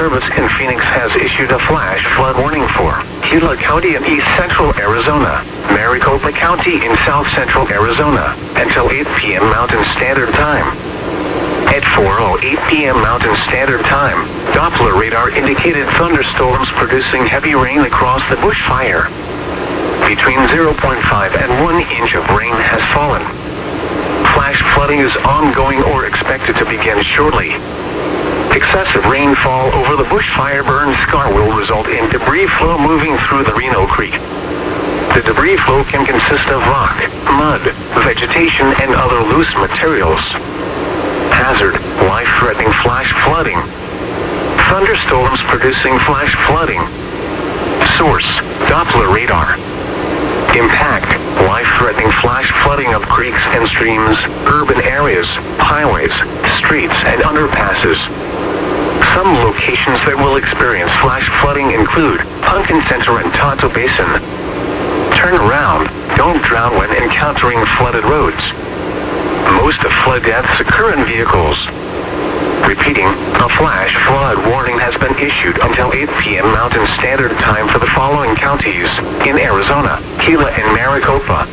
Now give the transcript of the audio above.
Service in Phoenix has issued a flash flood warning for Gila County in east central Arizona, Maricopa County in south central Arizona, until 8 p.m. Mountain Standard Time. At 4:08 p.m. Mountain Standard Time, Doppler radar indicated thunderstorms producing heavy rain across the bushfire. Between 0.5 and 1 inch of rain has fallen. Flash flooding is ongoing or expected to begin shortly. Excessive rainfall over the bushfire burn scar will result in debris flow moving through the Reno Creek. The debris flow can consist of rock, mud, vegetation, and other loose materials. Hazard, life-threatening flash flooding. Thunderstorms producing flash flooding. Source, Doppler radar. Impact, life-threatening flash flooding of creeks and streams, urban areas, highways, streets, and underpasses. Some locations that will experience flash flooding include Pumpkin Center and Tonto Basin. Turn around, don't drown when encountering flooded roads. Most of flood deaths occur in vehicles. Repeating, a flash flood warning has been issued until 8 p.m. Mountain Standard Time for the following counties in Arizona, Gila, and Maricopa.